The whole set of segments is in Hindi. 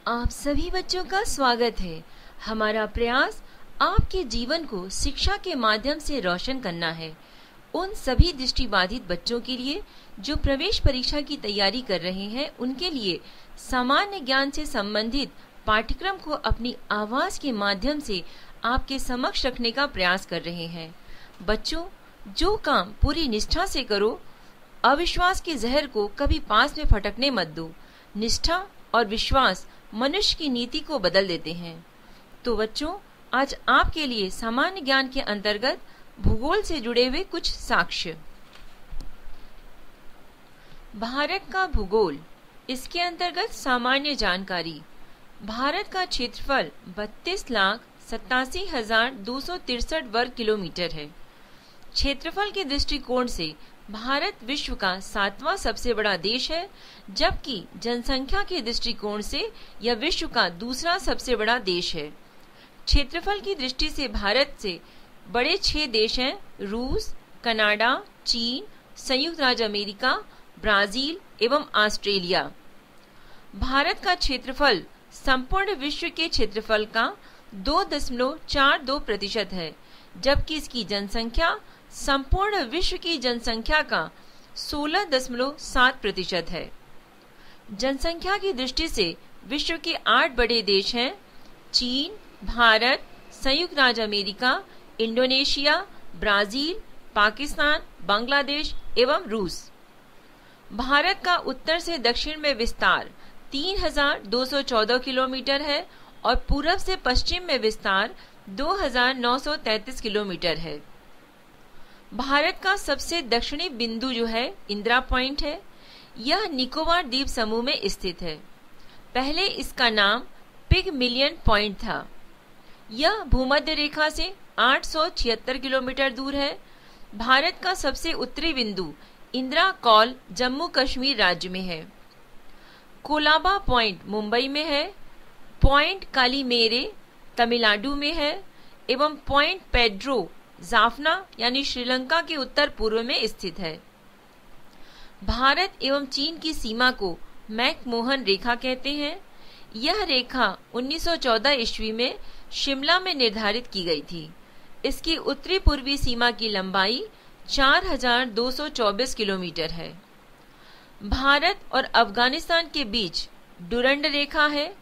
आप सभी बच्चों का स्वागत है। हमारा प्रयास आपके जीवन को शिक्षा के माध्यम से रोशन करना है। उन सभी दृष्टिबाधित बच्चों के लिए जो प्रवेश परीक्षा की तैयारी कर रहे हैं, उनके लिए सामान्य ज्ञान से संबंधित पाठ्यक्रम को अपनी आवाज के माध्यम से आपके समक्ष रखने का प्रयास कर रहे हैं। बच्चों, जो काम पूरी निष्ठा से करो, अविश्वास के जहर को कभी पास में फटकने मत दो। निष्ठा और विश्वास मनुष्य की नीति को बदल देते हैं। तो बच्चों, आज आपके लिए सामान्य ज्ञान के अंतर्गत भूगोल से जुड़े हुए कुछ साक्ष्य। भारत का भूगोल, इसके अंतर्गत सामान्य जानकारी। भारत का क्षेत्रफल 32,87,263 वर्ग किलोमीटर है। क्षेत्रफल के दृष्टिकोण से भारत विश्व का 7वां सबसे बड़ा देश है, जबकि जनसंख्या के दृष्टिकोण से यह विश्व का दूसरा सबसे बड़ा देश है। क्षेत्रफल की दृष्टि से भारत से बड़े 6 देश हैं: रूस, कनाडा, चीन, संयुक्त राज्य अमेरिका, ब्राजील एवं ऑस्ट्रेलिया। भारत का क्षेत्रफल संपूर्ण विश्व के क्षेत्रफल का 2.42% है, जबकि इसकी जनसंख्या संपूर्ण विश्व की जनसंख्या का 16.7% है। जनसंख्या की दृष्टि से विश्व के 8 बड़े देश हैं: चीन, भारत, संयुक्त राज्य America, Indonesia, Brazil, Pakistan, Bangladesh एवं रूस। भारत का उत्तर से दक्षिण में विस्तार 3,214 किलोमीटर है और पूरब से पश्चिम में विस्तार 2,933 किलोमीटर है। भारत का सबसे दक्षिणी बिंदु जो है इंदिरा पॉइंट है। यह निकोबार द्वीप समूह में स्थित है। पहले इसका नाम पिगमिलियन पॉइंट था। यह भूमध्य रेखा से 876 किलोमीटर दूर है। भारत का सबसे उत्तरी बिंदु इंदिरा कॉल जम्मू कश्मीर राज्य में है। कोलाबा पॉइंट मुंबई में है। पॉइंट कालीमेरे तमिलनाडु में है एवं पॉइंट पेड्रो जाफना यानी श्रीलंका के उत्तर पूर्व में स्थित है। भारत एवं चीन की सीमा को मैकमोहन रेखा कहते हैं। यह रेखा 1914 ईस्वी में शिमला में निर्धारित की गई थी। इसकी उत्तरी पूर्वी सीमा की लंबाई 4,224 किलोमीटर है। भारत और अफगानिस्तान के बीच डुरंड रेखा है,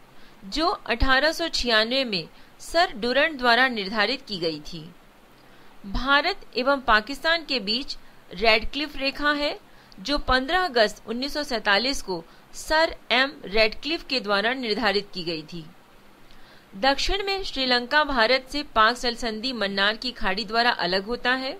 जो 1896 में सर डुरंड द्वारा निर्धारित की गई थी। भारत एवं पाकिस्तान के बीच रेडक्लिफ रेखा है, जो 15 अगस्त 1947 को सर एम रेडक्लिफ के द्वारा निर्धारित की गई थी। दक्षिण में श्रीलंका भारत से पाक जलसंधि मन्नार की खाड़ी द्वारा अलग होता है।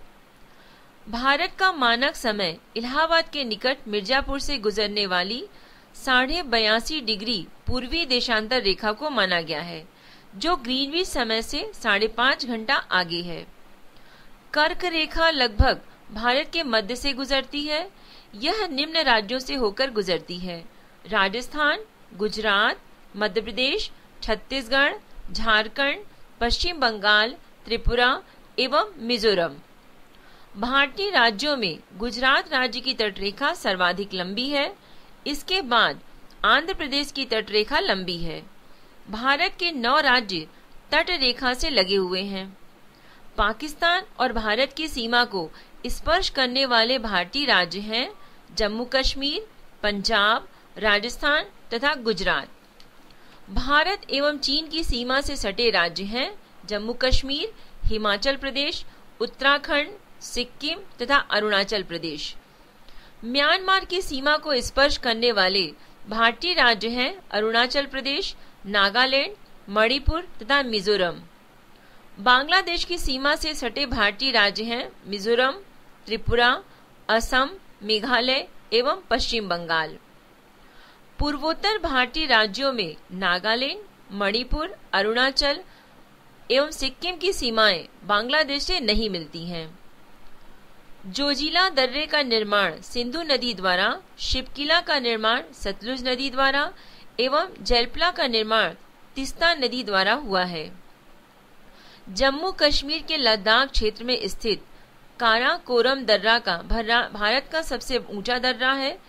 भारत का मानक समय इलाहाबाद के निकट मिर्जापुर से गुजरने वाली 82.5 डिग्री पूर्वी देशांतर रेखा को माना गया है, जो ग्रीनविच समय से 5.5 घंटा आगे है। कर्क रेखा लगभग भारत के मध्य से गुजरती है। यह निम्न राज्यों से होकर गुजरती है: राजस्थान, गुजरात, मध्य प्रदेश, छत्तीसगढ़, झारखंड, पश्चिम बंगाल, त्रिपुरा एवं मिजोरम। भारतीय राज्यों में गुजरात राज्य की तटरेखा सर्वाधिक लंबी है। इसके बाद आंध्र प्रदेश की तटरेखा लंबी है। भारत के 9 राज्य तटरेखा से लगे हुए हैं। पाकिस्तान और भारत की सीमा को स्पर्श करने वाले भारतीय राज्य हैं जम्मू कश्मीर, पंजाब, राजस्थान तथा गुजरात। भारत एवं चीन की सीमा से सटे राज्य हैं जम्मू कश्मीर, हिमाचल प्रदेश, उत्तराखंड, सिक्किम तथा अरुणाचल प्रदेश। म्यांमार की सीमा को स्पर्श करने वाले भारतीय राज्य हैं अरुणाचल प्रदेश, नागालैंड, मणिपुर तथा मिजोरम। बांग्लादेश की सीमा से सटे भारतीय राज्य हैं मिजोरम, त्रिपुरा, असम, मेघालय एवं पश्चिम बंगाल। पूर्वोत्तर भारतीय राज्यों में नागालैंड, मणिपुर, अरुणाचल एवं सिक्किम की सीमाएं बांग्लादेश से नहीं मिलती हैं। जोजिला दर्रे का निर्माण सिंधु नदी द्वारा, शिवकिला का निर्माण सतलुज नदी द्वारा एवं जलपला का निर्माण तीस्ता नदी द्वारा हुआ है। जम्मू कश्मीर के लद्दाख क्षेत्र में स्थित काराकोरम दर्रा का भारत का सबसे ऊंचा दर्रा है।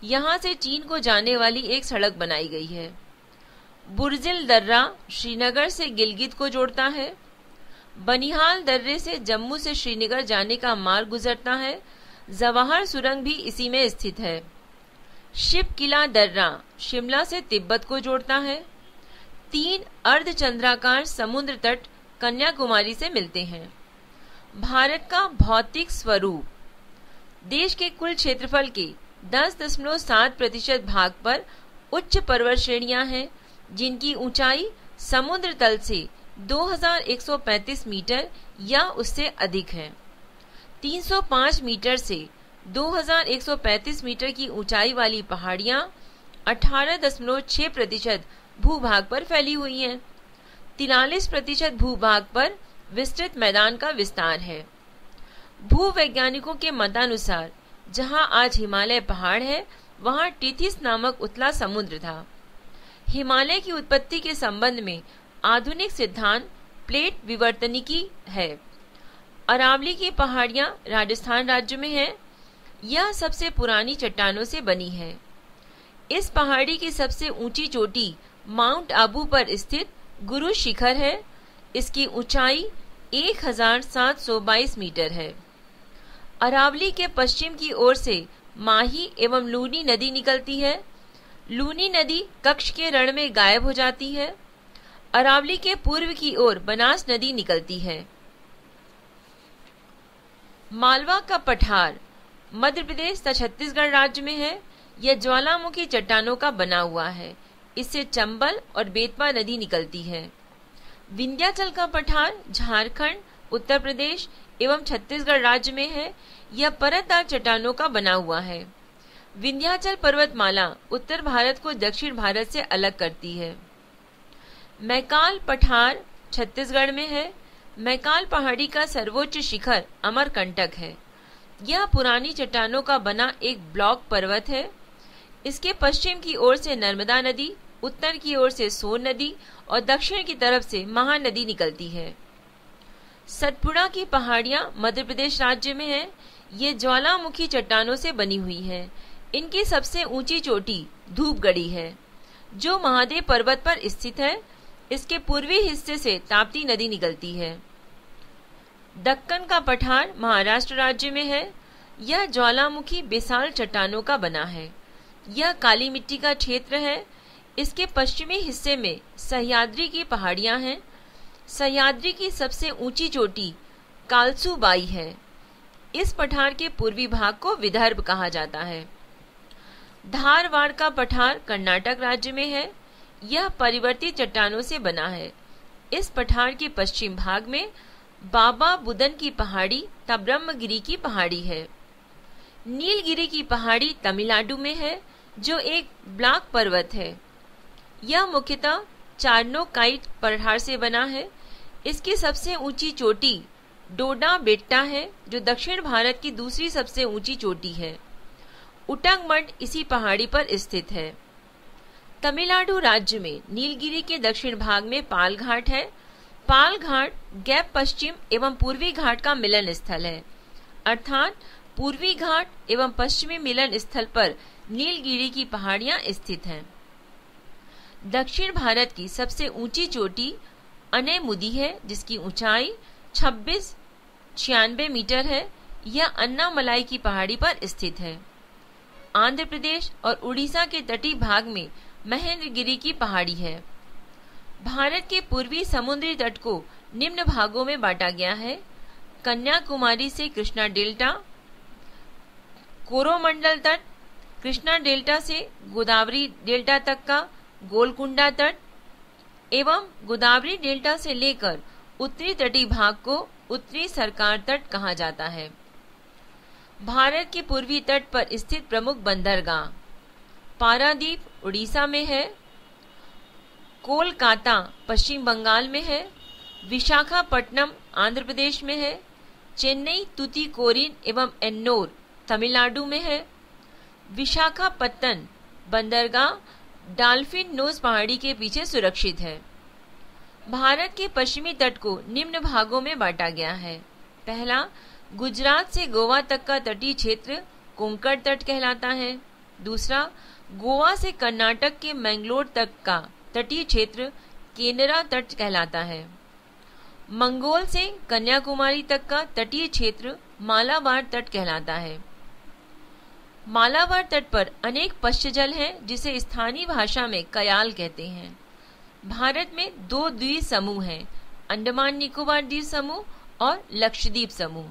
यहाँ से चीन को जाने वाली एक सड़क बनाई गई है। बुर्जिल दर्रा श्रीनगर से गिलगित को जोड़ता है। बनिहाल दर्रे से जम्मू से श्रीनगर जाने का मार्ग गुजरता है। जवाहर सुरंग भी इसी में स्थित है। शिव किला दर्रा शिमला से तिब्बत को जोड़ता है। 3 अर्धचंद्राकार समुद्र तट कन्याकुमारी से मिलते हैं। भारत का भौतिक स्वरूप। देश के कुल क्षेत्रफल के 10.7% भाग पर उच्च पर्वत श्रेणियां हैं, जिनकी ऊंचाई समुद्र तल से 2135 मीटर या उससे अधिक है। 305 मीटर से 2135 मीटर की ऊंचाई वाली पहाड़ियां 18.6% भूभाग पर फैली हुई हैं। 43% भूभाग पर विस्तृत मैदान का विस्तार है। भूवैज्ञानिकों के मतानुसार जहां आज हिमालय पहाड़ है, वहां टिथिस नामक उथला समुद्र था। हिमालय की उत्पत्ति के संबंध में आधुनिक सिद्धांत प्लेट विवर्तनिकी है। अरावली की पहाड़ियां राजस्थान राज्य में है। यह सबसे पुरानी चट्टानों से बनी है। इस पहाड़ी की सबसे ऊंची चोटी माउंट आबू पर स्थित गुरु शिखर है। इसकी ऊंचाई 1722 मीटर है। अरावली के पश्चिम की ओर से माही एवं लूनी नदी निकलती है। लूनी नदी कच्छ के रण में गायब हो जाती है। अरावली के पूर्व की ओर बनास नदी निकलती है। मालवा का पठार मध्य प्रदेश तथा छत्तीसगढ़ राज्य में है। यह ज्वालामुखी चट्टानों का बना हुआ है। इससे चंबल और बेतवा नदी निकलती है। विंध्याचल का पठार झारखंड, उत्तर प्रदेश एवं छत्तीसगढ़ राज्य में है। यह परतदार चट्टानों का बना हुआ है। विंध्याचल पर्वतमाला उत्तर भारत को दक्षिण भारत से अलग करती है। मैकाल पठार छत्तीसगढ़ में है। मैकाल पहाड़ी का सर्वोच्च शिखर अमरकंटक है। यह पुरानी चट्टानों का बना एक ब्लॉक पर्वत है। इसके पश्चिम की ओर से नर्मदा नदी, उत्तर की ओर से सोन नदी और दक्षिण की तरफ से महानदी निकलती है। सतपुड़ा की पहाड़ियां मध्य प्रदेश राज्य में है। ये ज्वालामुखी चट्टानों से बनी हुई है। इनकी सबसे ऊंची चोटी धूपगढ़ी है, जो महादेव पर्वत पर स्थित है। इसके पूर्वी हिस्से से ताप्ती नदी निकलती है। दक्कन का पठार महाराष्ट्र राज्य में है। यह ज्वालामुखी विशाल चट्टानों का बना है। यह काली मिट्टी का क्षेत्र है। इसके पश्चिमी हिस्से में सह्याद्री की पहाड़ियां हैं। सह्याद्री की सबसे ऊंची चोटी कालसूबाई है। इस पठार के पूर्वी भाग को विदर्भ कहा जाता है। धारवाड़ का पठार कर्नाटक राज्य में है। यह परिवर्तित चट्टानों से बना है। इस पठार के पश्चिम भाग में बाबा बुदन की पहाड़ी तथा ब्रह्मगिरी की पहाड़ी है। नीलगिरी की पहाड़ी तमिलनाडु में है, जो एक ब्लॉक पर्वत है। यह मुख्यतः चार्नोकाइट पठार से बना है। इसकी सबसे ऊंची चोटी डोडा बेट्टा है, जो दक्षिण भारत की दूसरी सबसे ऊंची चोटी है। उटंगमठ इसी पहाड़ी पर स्थित है। तमिलनाडु राज्य में नीलगिरी के दक्षिण भाग में पाल घाट है। पाल घाट गैप पश्चिम एवं पूर्वी घाट का मिलन स्थल है, अर्थात पूर्वी घाट एवं पश्चिमी मिलन स्थल पर नीलगिरी की पहाड़ियां स्थित हैं। दक्षिण भारत की सबसे ऊंची चोटी अनेमुदी है, जिसकी ऊंचाई 2696 मीटर है। यह अन्नामलाई की पहाड़ी पर स्थित है। आंध्र प्रदेश और उड़ीसा के तटीय भाग में महेंद्रगिरी की पहाड़ी है। भारत के पूर्वी समुद्री तट को निम्न भागों में बांटा गया है। कन्याकुमारी से कृष्णा डेल्टा, कोरोमंडल तट, कृष्णा डेल्टा से गोदावरी डेल्टा तक का गोलकुंडा तट एवं गोदावरी डेल्टा से लेकर उत्तरी तटीय भाग को उत्तरी सरकार तट कहा जाता है। भारत के पूर्वी तट पर स्थित प्रमुख बंदरगाह पारादीप उड़ीसा में है। कोलकाता पश्चिम बंगाल में है। विशाखापट्टनम आंध्र प्रदेश में है। चेन्नई, तूतीकोरिन एवं एन्नोर तमिलनाडु में है। विशाखापत्तनम बंदरगाह डॉल्फिन नोज पहाड़ी के पीछे सुरक्षित है। भारत के पश्चिमी तट को निम्न भागों में बांटा गया है। पहला, गुजरात से गोवा तक का तटीय क्षेत्र कोंकण तट कहलाता है। दूसरा, गोवा से कर्नाटक के मैंगलोर तक का तटीय क्षेत्र केनरा तट कहलाता है। मंगोल से कन्याकुमारी तक का तटीय क्षेत्र मालाबार तट कहलाता है। मालाबार तट पर अनेक पश्चजल हैं जिसे स्थानीय भाषा में कयाल कहते हैं। भारत में 2 द्वीप समूह हैं, अंडमान निकोबार द्वीप समूह और लक्षद्वीप समूह।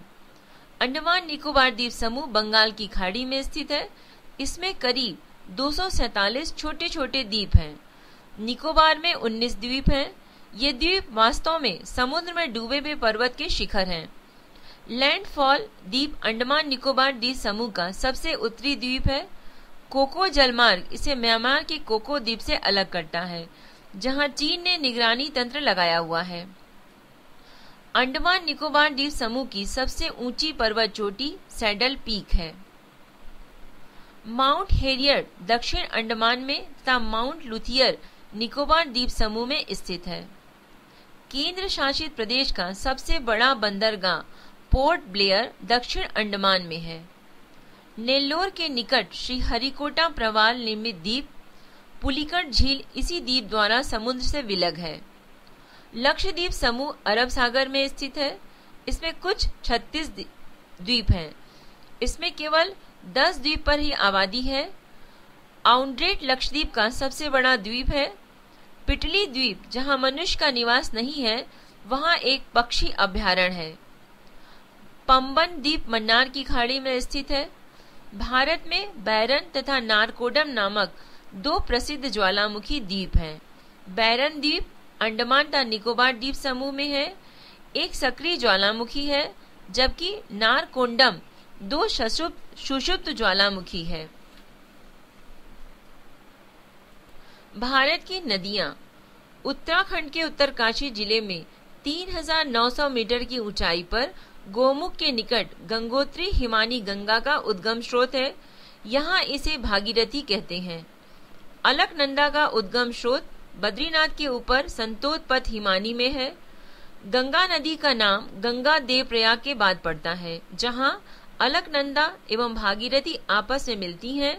अंडमान निकोबार द्वीप समूह बंगाल की खाड़ी में स्थित है। इसमें करीब 247 छोटे छोटे द्वीप हैं। निकोबार में 19 द्वीप हैं। ये द्वीप वास्तव में समुद्र में डूबे हुए पर्वत के शिखर हैं। लैंडफॉल द्वीप अंडमान निकोबार द्वीप समूह का सबसे उत्तरी द्वीप है। कोको जलमार्ग इसे म्यांमार के कोको द्वीप से अलग करता है, जहां चीन ने निगरानी तंत्र लगाया हुआ है। अंडमान निकोबार द्वीप समूह की सबसे ऊंची पर्वत चोटी सैडल पीक है। माउंट हेरियट दक्षिण अंडमान में तथा माउंट लुथियर निकोबार द्वीप समूह में स्थित है। केंद्र शासित प्रदेश का सबसे बड़ा बंदरगाह पोर्ट ब्लेयर दक्षिण अंडमान में है। नेल्लोर के निकट श्रीहरिकोटा प्रवाल निर्मित द्वीप पुलिकट झील इसी द्वीप द्वारा समुद्र से विलग है। लक्षद्वीप समूह अरब सागर में स्थित है। इसमें कुछ 36 द्वीप हैं। इसमें केवल 10 द्वीप पर ही आबादी है। आउंड्रेट लक्षद्वीप का सबसे बड़ा द्वीप है। पिटली द्वीप जहां मनुष्य का निवास नहीं है, वहां एक पक्षी अभ्यारण्य है। पंबन द्वीप मन्नार की खाड़ी में स्थित है। भारत में बैरन तथा नारकोडम नामक 2 प्रसिद्ध ज्वालामुखी द्वीप हैं। बैरन द्वीप अंडमान तथा निकोबार द्वीप समूह में है, एक सक्रिय ज्वालामुखी है, जबकि नारकोंडम 2 सुषुप्त ज्वालामुखी है। भारत की नदियां उत्तराखंड के उत्तरकाशी जिले में 3900 मीटर की ऊंचाई पर गोमुख के निकट गंगोत्री हिमानी गंगा का उद्गम स्रोत है। यहाँ इसे भागीरथी कहते हैं। अलकनंदा का उद्गम स्रोत बद्रीनाथ के ऊपर संतोषपथ हिमानी में है। गंगा नदी का नाम गंगा देवप्रयाग के बाद पड़ता है, जहाँ अलकनंदा एवं भागीरथी आपस में मिलती हैं।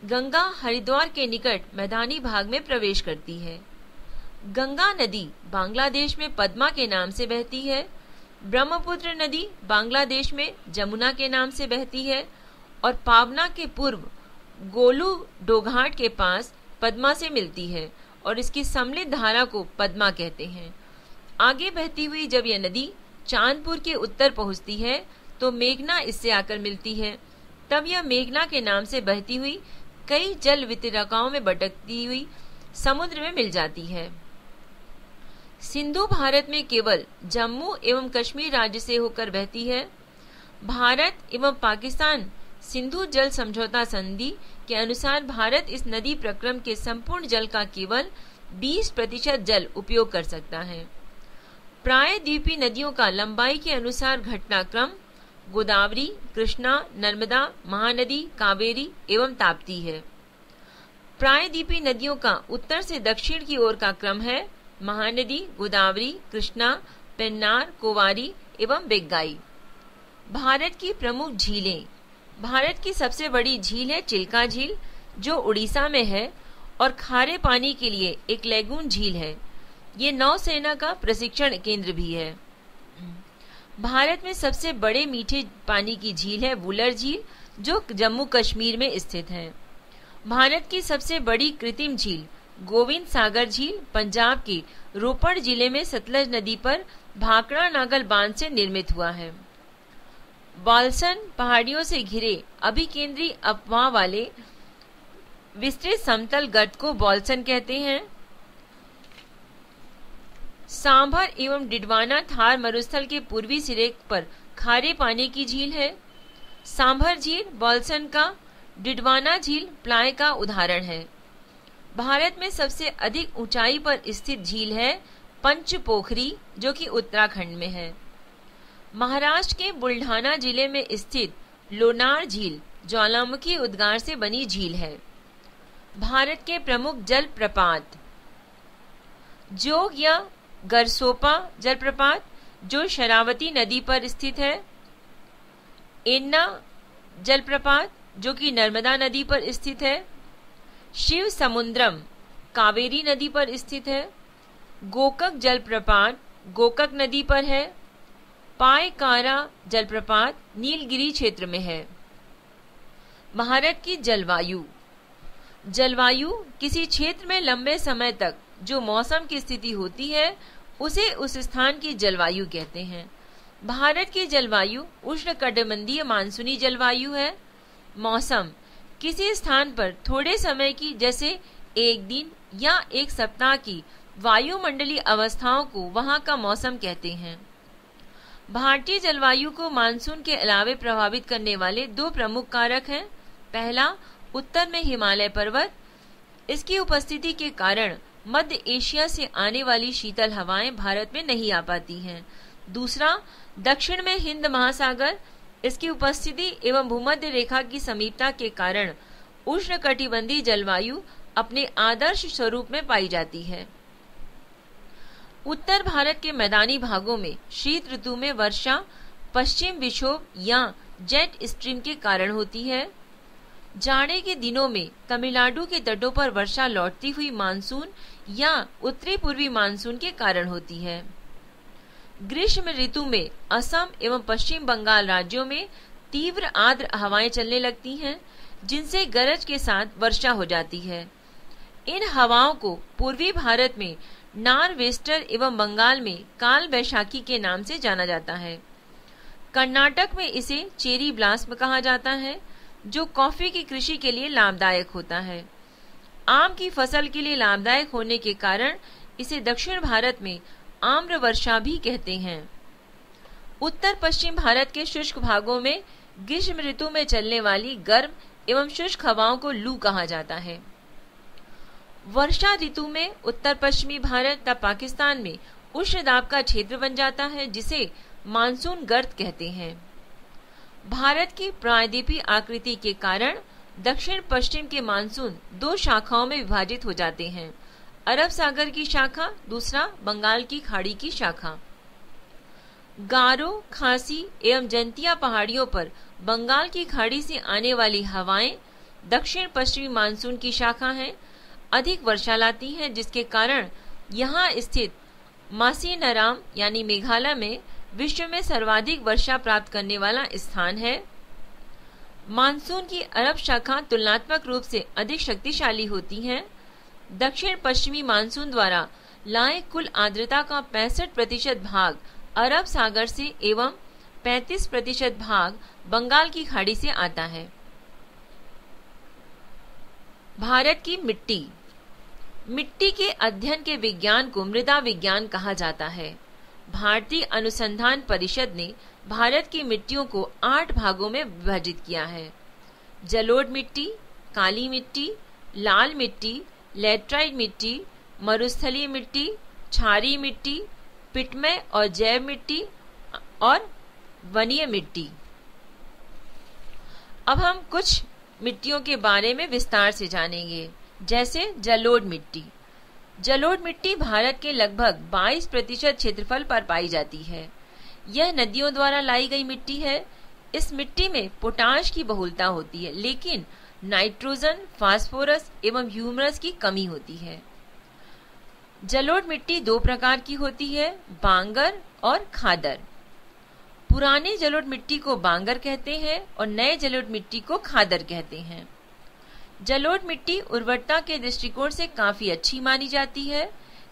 गंगा हरिद्वार के निकट मैदानी भाग में प्रवेश करती है। गंगा नदी बांग्लादेश में पद्मा के नाम से बहती है। ब्रह्मपुत्र नदी बांग्लादेश में जमुना के नाम से बहती है और पावना के पूर्व गोलू डोघाट के पास पद्मा से मिलती है और इसकी सम्मिलित धारा को पद्मा कहते हैं। आगे बहती हुई जब यह नदी चांदपुर के उत्तर पहुंचती है तो मेघना इससे आकर मिलती है। तब यह मेघना के नाम से बहती हुई कई जल वितरकाओं में भटकती हुई समुद्र में मिल जाती है। सिंधु भारत में केवल जम्मू एवं कश्मीर राज्य से होकर बहती है। भारत एवं पाकिस्तान सिंधु जल समझौता संधि के अनुसार भारत इस नदी प्रक्रम के संपूर्ण जल का केवल 20% जल उपयोग कर सकता है। प्रायद्वीपीय नदियों का लंबाई के अनुसार घटनाक्रम गोदावरी, कृष्णा, नर्मदा, महानदी, कावेरी एवं ताप्ती है। प्रायद्वीपीय नदियों का उत्तर से दक्षिण की ओर का क्रम है महानदी, गोदावरी, कृष्णा, पेन्नार, कोवारी एवं बेग्गाई। भारत की प्रमुख झीलें। भारत की सबसे बड़ी झील है चिल्का झील, जो उड़ीसा में है और खारे पानी के लिए एक लैगून झील है। ये नौसेना का प्रशिक्षण केंद्र भी है। भारत में सबसे बड़े मीठे पानी की झील है वुलर झील, जो जम्मू कश्मीर में स्थित है। भारत की सबसे बड़ी कृत्रिम झील गोविंद सागर झील पंजाब के रोपड़ जिले में सतलज नदी पर भाखड़ा नागल बांध से निर्मित हुआ है। बाल्सन पहाड़ियों से घिरे अभिकेंद्री अपवाह वाले विस्तृत समतल गर्त को बाल्सन कहते हैं। सांभर एवं डिडवाना थार मरुस्थल के पूर्वी सिरे पर खारे पानी की झील है। सांभर झील बाल्सन का, डिडवाना झील प्लाय का उदाहरण है। भारत में सबसे अधिक ऊंचाई पर स्थित झील है पंचपोखरी, जो कि उत्तराखंड में है। महाराष्ट्र के बुल्ढाना जिले में स्थित लोनार झील ज्वालामुखी उद्गार से बनी झील है। भारत के प्रमुख जल प्रपात जोग या गरसोपा जलप्रपात, जो शरावती नदी पर स्थित है। एन्ना जलप्रपात, जो कि नर्मदा नदी पर स्थित है। शिव समुद्रम कावेरी नदी पर स्थित है। गोकक जलप्रपात गोकक नदी पर है। पायकारा जलप्रपात नीलगिरी क्षेत्र में है। भारत की जलवायु। जलवायु किसी क्षेत्र में लंबे समय तक जो मौसम की स्थिति होती है उसे उस स्थान की जलवायु कहते हैं। भारत की जलवायु उष्णकटिबंधीय मानसूनी जलवायु है। मौसम किसी स्थान पर थोड़े समय की, जैसे एक दिन या एक सप्ताह की वायुमंडलीय अवस्थाओं को वहां का मौसम कहते हैं। भारतीय जलवायु को मानसून के अलावे प्रभावित करने वाले दो प्रमुख कारक हैं। पहला, उत्तर में हिमालय पर्वत, इसकी उपस्थिति के कारण मध्य एशिया से आने वाली शीतल हवाएं भारत में नहीं आ पाती हैं। दूसरा, दक्षिण में हिंद महासागर, इसकी उपस्थिति एवं भूमध्य रेखा की समीपता के कारण उष्णकटिबंधीय जलवायु अपने आदर्श स्वरूप में पाई जाती है। उत्तर भारत के मैदानी भागों में शीत ऋतु में वर्षा पश्चिम विक्षोभ या जेट स्ट्रीम के कारण होती है। जाड़े के दिनों में तमिलनाडु के तटों पर वर्षा लौटती हुई मानसून या उत्तरी पूर्वी मानसून के कारण होती है। ग्रीष्म ऋतु में असम एवं पश्चिम बंगाल राज्यों में तीव्र आर्द्र हवाएं चलने लगती हैं, जिनसे गरज के साथ वर्षा हो जाती है। इन हवाओं को पूर्वी भारत में नॉर्वेस्टर एवं बंगाल में काल बैशाखी के नाम से जाना जाता है। कर्नाटक में इसे चेरी ब्लास्म कहा जाता है, जो कॉफी की कृषि के लिए लाभदायक होता है। आम की फसल के लिए लाभदायक होने के कारण इसे दक्षिण भारत में आम्र वर्षा भी कहते हैं। उत्तर पश्चिम भारत के शुष्क भागों में ग्रीष्म ऋतु में चलने वाली गर्म एवं शुष्क हवाओं को लू कहा जाता है। वर्षा ऋतु में उत्तर पश्चिमी भारत तथा पाकिस्तान में उष्ण दाब का क्षेत्र बन जाता है, जिसे मानसून गर्त कहते हैं। भारत की प्रायद्वीपीय आकृति के कारण दक्षिण पश्चिम के मानसून दो शाखाओं में विभाजित हो जाते हैं, अरब सागर की शाखा, दूसरा बंगाल की खाड़ी की शाखा। गारो, खासी एवं जंतिया पहाड़ियों पर बंगाल की खाड़ी से आने वाली हवाएं दक्षिण पश्चिमी मानसून की शाखा हैं, अधिक वर्षा लाती हैं, जिसके कारण यहाँ स्थित मासीनराम यानी मेघालय में विश्व में सर्वाधिक वर्षा प्राप्त करने वाला स्थान है। मानसून की अरब शाखा तुलनात्मक रूप से अधिक शक्तिशाली होती है। दक्षिण पश्चिमी मानसून द्वारा लाए कुल आर्द्रता का 65% भाग अरब सागर से एवं 35% भाग बंगाल की खाड़ी से आता है। भारत की मिट्टी। मिट्टी के अध्ययन के विज्ञान को मृदा विज्ञान कहा जाता है। भारतीय अनुसंधान परिषद ने भारत की मिट्टियों को 8 भागों में विभाजित किया है। जलोढ़ मिट्टी, काली मिट्टी, लाल मिट्टी, लैटराइट मिट्टी, मरुस्थलीय मिट्टी, क्षारीय मिट्टी, पिटमय और जैव मिट्टी और वनीय मिट्टी। अब हम कुछ मिट्टियों के बारे में विस्तार से जानेंगे, जैसे जलोढ़ मिट्टी। जलोढ़ मिट्टी भारत के लगभग 22% क्षेत्रफल पर पाई जाती है। यह नदियों द्वारा लाई गई मिट्टी है। इस मिट्टी में पोटाश की बहुलता होती है, लेकिन नाइट्रोजन, फास्फोरस एवं ह्यूमरस की कमी होती है। जलोढ़ मिट्टी 2 प्रकार की होती है, बांगर और खादर। पुराने जलोढ़ मिट्टी को बांगर कहते हैं और नए जलोढ़ मिट्टी को खादर कहते हैं। जलोढ़ मिट्टी उर्वरता के दृष्टिकोण से काफी अच्छी मानी जाती है।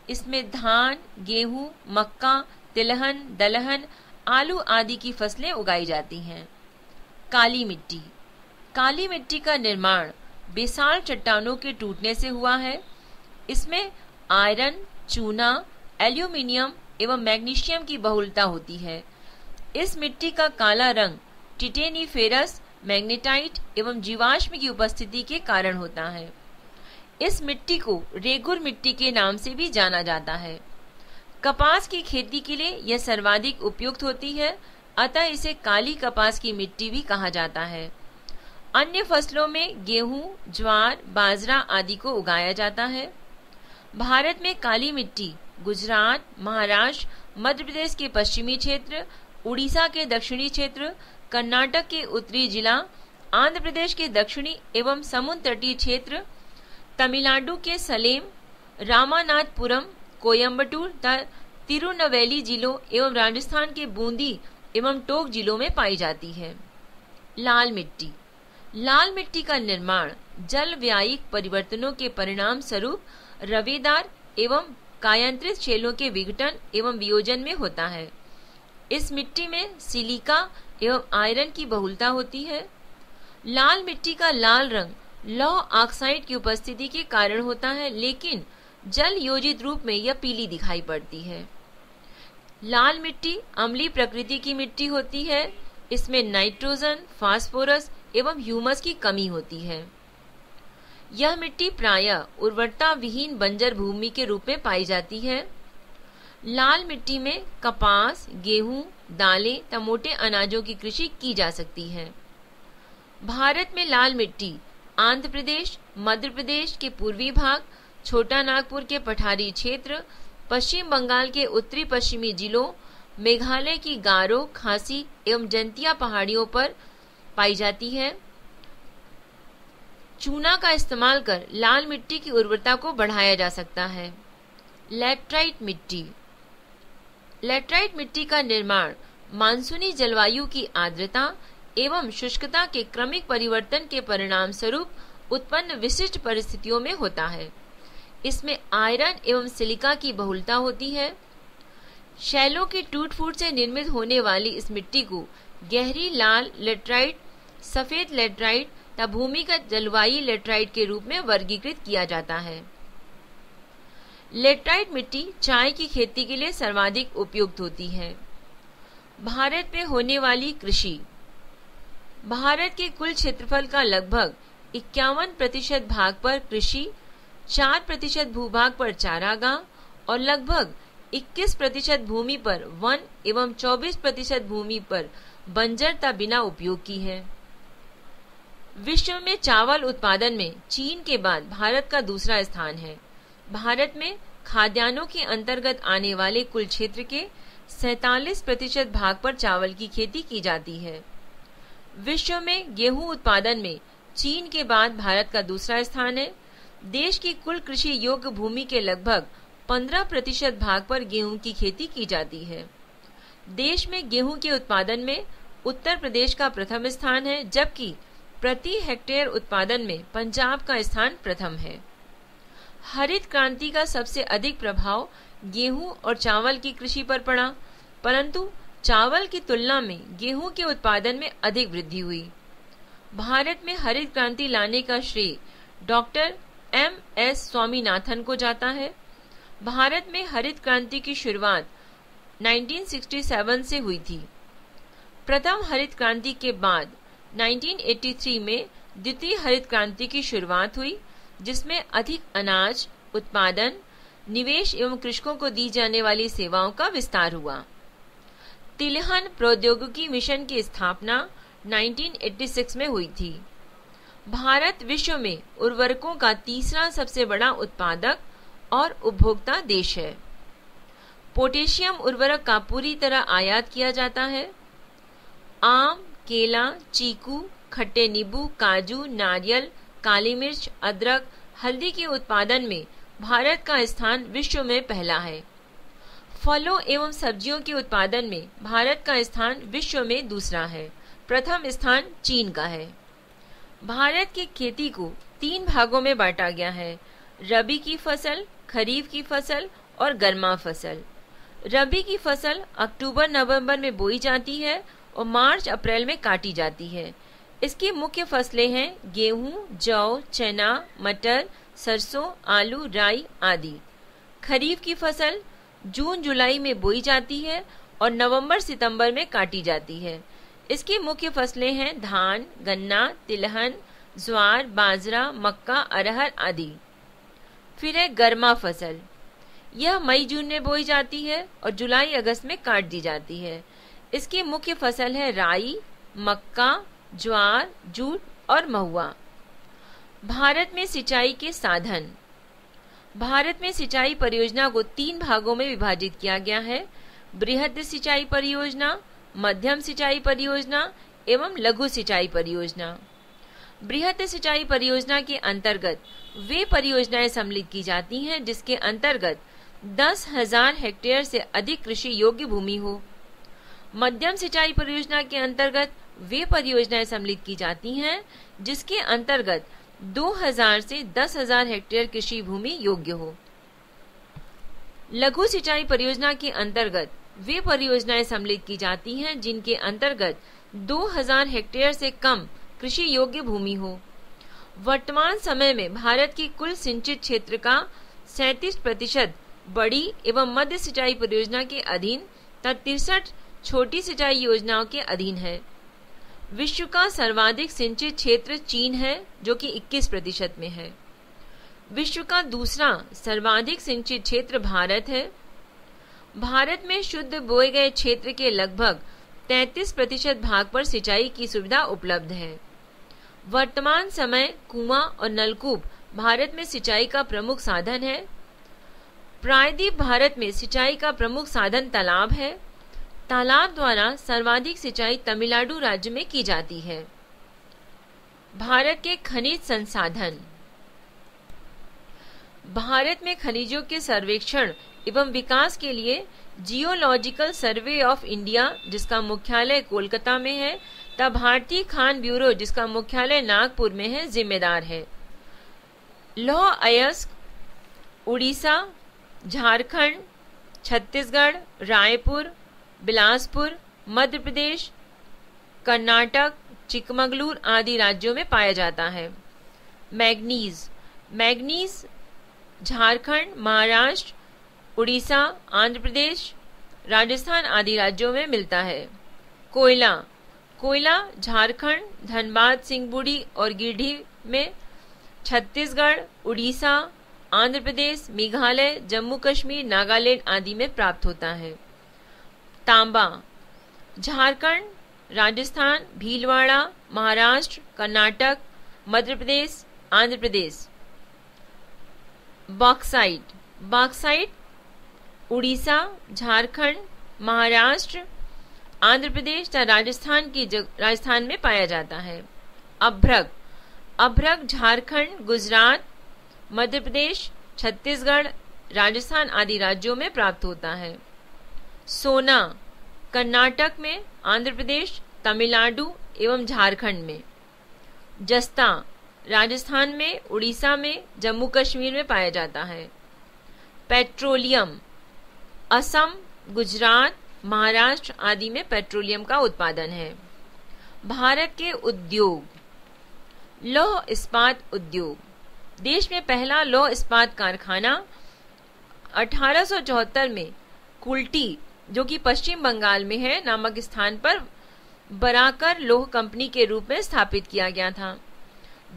इसमें धान, गेहूं, मक्का, तिलहन, दलहन, आलू आदि की फसलें उगाई जाती हैं। काली मिट्टी। काली मिट्टी का निर्माण बेसाल चट्टानों के टूटने से हुआ है। इसमें आयरन, चूना, एल्यूमिनियम एवं मैग्नीशियम की बहुलता होती है। इस मिट्टी का काला रंग टिटेनीफेरस, मैग्नेटाइट एवं जीवाश्म की उपस्थिति के कारण होता है। इस मिट्टी को रेगुर मिट्टी के नाम से भी जाना जाता है। कपास की खेती के लिए यह सर्वाधिक उपयुक्त होती है, अतः इसे काली कपास की मिट्टी भी कहा जाता है। अन्य फसलों में गेहूं, ज्वार, बाजरा आदि को उगाया जाता है। भारत में काली मिट्टी गुजरात, महाराष्ट्र, मध्य प्रदेश के पश्चिमी क्षेत्र, उड़ीसा के दक्षिणी क्षेत्र, कर्नाटक के उत्तरी जिला, आंध्र प्रदेश के दक्षिणी एवं समुद्र तटीय क्षेत्र, तमिलनाडु के सलेम, रामानाथपुरम, कोयम्बटूर तथा तिरुनेलवेली जिलों एवं राजस्थान के बूंदी एवं टोंक जिलों में पाई जाती है। लाल मिट्टी। लाल मिट्टी का निर्माण जलवायिक परिवर्तनों के परिणाम स्वरूप रवेदार एवं कायांतरित शैलों के विघटन एवं वियोजन में होता है। इस मिट्टी में सिलिका एवं आयरन की बहुलता होती है। लाल मिट्टी का लाल रंग लौह ऑक्साइड की उपस्थिति के कारण होता है, लेकिन जल योजित रूप में यह पीली दिखाई पड़ती है। लाल मिट्टी अम्लीय प्रकृति की मिट्टी होती है। इसमें नाइट्रोजन, फास्फोरस एवं ह्यूमस की कमी होती है। यह मिट्टी प्रायः उर्वरता विहीन बंजर भूमि के रूप में पाई जाती है। लाल मिट्टी में कपास, गेहूं, दालें तथा मोटे अनाजों की कृषि की जा सकती है। भारत में लाल मिट्टी आंध्र प्रदेश, मध्य प्रदेश के पूर्वी भाग, छोटा नागपुर के पठारी क्षेत्र, पश्चिम बंगाल के उत्तरी पश्चिमी जिलों, मेघालय की गारो, खासी एवं जंतिया पहाड़ियों पर पाई जाती है। चूना का इस्तेमाल कर लाल मिट्टी की उर्वरता को बढ़ाया जा सकता है। लैटराइट मिट्टी। लैटराइट मिट्टी का निर्माण मानसूनी जलवायु की आर्द्रता एवं शुष्कता के क्रमिक परिवर्तन के परिणाम स्वरूप उत्पन्न विशिष्ट परिस्थितियों में होता है। इसमें आयरन एवं सिलिका की बहुलता होती है। शैलों के टूट फूट से निर्मित होने वाली इस मिट्टी को गहरी लाल लैटराइट, सफेद लैटराइट तथा भूमिगत जलवायु लैटराइट के रूप में वर्गीकृत किया जाता है। लैटराइट मिट्टी चाय की खेती के लिए सर्वाधिक उपयुक्त होती है। भारत में होने वाली कृषि। भारत के कुल क्षेत्रफल का लगभग 51% भाग पर कृषि, 4% भूभाग पर चारागाह और लगभग 21% भूमि पर वन एवं 24% भूमि पर बंजरता बिना उपयोग की है। विश्व में चावल उत्पादन में चीन के बाद भारत का दूसरा स्थान है। भारत में खाद्यान्नों के अंतर्गत आने वाले कुल क्षेत्र के 47% भाग पर चावल की खेती की जाती है। विश्व में गेहूं उत्पादन में चीन के बाद भारत का दूसरा स्थान है। देश की कुल कृषि योग्य भूमि के लगभग 15% भाग पर गेहूं की खेती की जाती है। देश में गेहूं के उत्पादन में उत्तर प्रदेश का प्रथम स्थान है, जबकि प्रति हेक्टेयर उत्पादन में पंजाब का स्थान प्रथम है। हरित क्रांति का सबसे अधिक प्रभाव गेहूं और चावल की कृषि पर पड़ा, परंतु चावल की तुलना में गेहूं के उत्पादन में अधिक वृद्धि हुई। भारत में हरित क्रांति लाने का श्रेय डॉक्टर M.S. स्वामीनाथन को जाता है। भारत में हरित क्रांति की शुरुआत 1967 से हुई थी। प्रथम हरित क्रांति के बाद 1983 में द्वितीय हरित क्रांति की शुरुआत हुई, जिसमें अधिक अनाज उत्पादन, निवेश एवं कृषकों को दी जाने वाली सेवाओं का विस्तार हुआ। तिलहन प्रौद्योगिकी मिशन की स्थापना 1986 में हुई थी। भारत विश्व में उर्वरकों का तीसरा सबसे बड़ा उत्पादक और उपभोक्ता देश है। पोटेशियम उर्वरक का पूरी तरह आयात किया जाता है। आम, केला, चीकू, खट्टे नींबू, काजू, नारियल, काली मिर्च, अदरक, हल्दी के उत्पादन में भारत का स्थान विश्व में पहला है। फलों एवं सब्जियों के उत्पादन में भारत का स्थान विश्व में दूसरा है। प्रथम स्थान चीन का है। भारत की खेती को 3 भागों में बांटा गया है: रबी की फसल, खरीफ की फसल और गर्मा फसल। रबी की फसल अक्टूबर-नवंबर में बोई जाती है और मार्च-अप्रैल में काटी जाती है। इसकी मुख्य फसलें हैं गेहूं, जौ, चना, मटर, सरसों, आलू, राई आदि। खरीफ की फसल जून-जुलाई में बोई जाती है और नवंबर-सितंबर में काटी जाती है। इसकी मुख्य फसलें हैं धान, गन्ना, तिलहन, ज्वार, बाजरा, मक्का, अरहर आदि। फिर है गर्मा फसल। यह मई-जून में बोई जाती है और जुलाई-अगस्त में काट दी जाती है। इसकी मुख्य फसल है राई, मक्का, ज्वार, जूट और महुआ। भारत में सिंचाई के साधन। भारत में सिंचाई परियोजना को 3 भागों में विभाजित किया गया है: बृहद सिंचाई परियोजना, मध्यम सिंचाई परियोजना एवं लघु सिंचाई परियोजना। बृहत सिंचाई परियोजना के अंतर्गत वे परियोजनाएं सम्मिलित की जाती हैं जिसके अंतर्गत 10,000 हेक्टेयर से अधिक कृषि योग्य भूमि हो। मध्यम सिंचाई परियोजना के अंतर्गत वे परियोजनाएं सम्मिलित की जाती हैं जिसके अंतर्गत 2,000 से 10,000 हेक्टेयर कृषि भूमि योग्य हो। लघु सिंचाई परियोजना के अंतर्गत वे परियोजनाएं सम्मिलित की जाती हैं जिनके अंतर्गत 2,000 हेक्टेयर से कम कृषि योग्य भूमि हो। वर्तमान समय में भारत की कुल सिंचित क्षेत्र का 37% बड़ी एवं मध्य सिंचाई परियोजना के अधीन तथा 63 छोटी सिंचाई योजनाओं के अधीन है। विश्व का सर्वाधिक सिंचित क्षेत्र चीन है जो कि 21% में है। विश्व का दूसरा सर्वाधिक सिंचित क्षेत्र भारत है। भारत में शुद्ध बोए गए क्षेत्र के लगभग 33% भाग पर सिंचाई की सुविधा उपलब्ध है। वर्तमान समय कुआं और नलकूप भारत में सिंचाई का प्रमुख साधन है। प्रायद्वीप भारत में सिंचाई का प्रमुख साधन तालाब है। तालाब द्वारा सर्वाधिक सिंचाई तमिलनाडु राज्य में की जाती है। भारत के खनिज संसाधन। भारत में खनिजों के सर्वेक्षण एवं विकास के लिए जियोलॉजिकल सर्वे ऑफ इंडिया जिसका मुख्यालय कोलकाता में है तथा भारतीय खान ब्यूरो जिसका मुख्यालय नागपुर में है जिम्मेदार है। लौह अयस्क उड़ीसा, झारखंड, छत्तीसगढ़, रायपुर, बिलासपुर, मध्य प्रदेश, कर्नाटक, चिकमगलूर आदि राज्यों में पाया जाता है। मैग्नीज झारखंड, महाराष्ट्र, उड़ीसा, आंध्र प्रदेश, राजस्थान आदि राज्यों में मिलता है। कोयला झारखंड, धनबाद, सिंहबुड़ी और गिरिडीह में, छत्तीसगढ़, उड़ीसा, आंध्र प्रदेश, मेघालय, जम्मू कश्मीर, नागालैंड आदि में प्राप्त होता है। तांबा झारखंड, राजस्थान, भीलवाड़ा, महाराष्ट्र, कर्नाटक, मध्य प्रदेश, आंध्र प्रदेश। बॉक्साइट उड़ीसा, झारखंड, महाराष्ट्र, आंध्र प्रदेश तथा राजस्थान में पाया जाता है। अभ्रक झारखंड, गुजरात, मध्य प्रदेश, छत्तीसगढ़, राजस्थान आदि राज्यों में प्राप्त होता है। सोना कर्नाटक में, आंध्र प्रदेश, तमिलनाडु एवं झारखंड में। जस्ता राजस्थान में, उड़ीसा में, जम्मू कश्मीर में पाया जाता है। पेट्रोलियम असम, गुजरात, महाराष्ट्र आदि में पेट्रोलियम का उत्पादन है। भारत के उद्योग। लौह इस्पात उद्योग। देश में पहला लौह इस्पात कारखाना 1874 में कुल्टी जो कि पश्चिम बंगाल में है नामक स्थान पर बराकर लौह कंपनी के रूप में स्थापित किया गया था।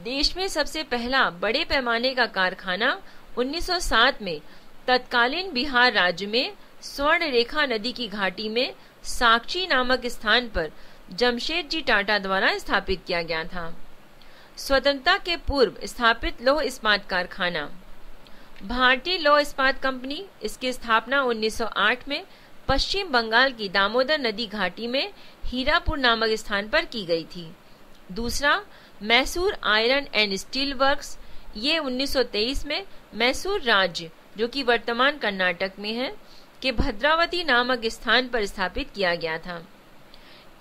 देश में सबसे पहला बड़े पैमाने का कारखाना 1907 में तत्कालीन बिहार राज्य में स्वर्ण रेखा नदी की घाटी में साक्षी नामक स्थान पर जमशेदजी टाटा द्वारा स्थापित किया गया था। स्वतंत्रता के पूर्व स्थापित लौह इस्पात कारखाना भारतीय लौह इस्पात कंपनी, इसकी स्थापना 1908 में पश्चिम बंगाल की दामोदर नदी घाटी में हीरापुर नामक स्थान पर की गई थी। दूसरा Mysore iron and steel works, ये 1923 में मैसूर राज्य जो कि वर्तमान कर्नाटक में है के भद्रावती नामक स्थान पर स्थापित किया गया था।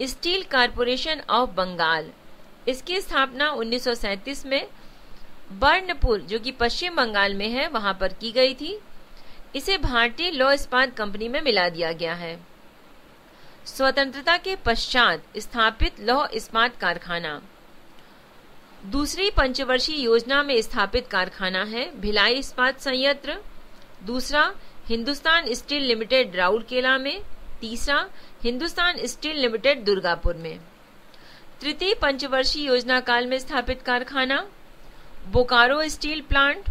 स्टील कॉर्पोरेशन ऑफ बंगाल, इसकी स्थापना 1937 में बर्नपुर जो कि पश्चिम बंगाल में है वहां पर की गई थी। इसे भारतीय लौह इस्पात कंपनी में मिला दिया गया है। स्वतंत्रता के पश्चात स्थापित लौह इस्पात कारखाना दूसरी पंचवर्षीय योजना में स्थापित कारखाना है भिलाई इस्पात संयंत्र। दूसरा हिंदुस्तान स्टील लिमिटेड राउरकेला में। तीसरा हिंदुस्तान स्टील लिमिटेड दुर्गापुर में। तृतीय पंचवर्षीय योजना काल में स्थापित कारखाना बोकारो स्टील प्लांट।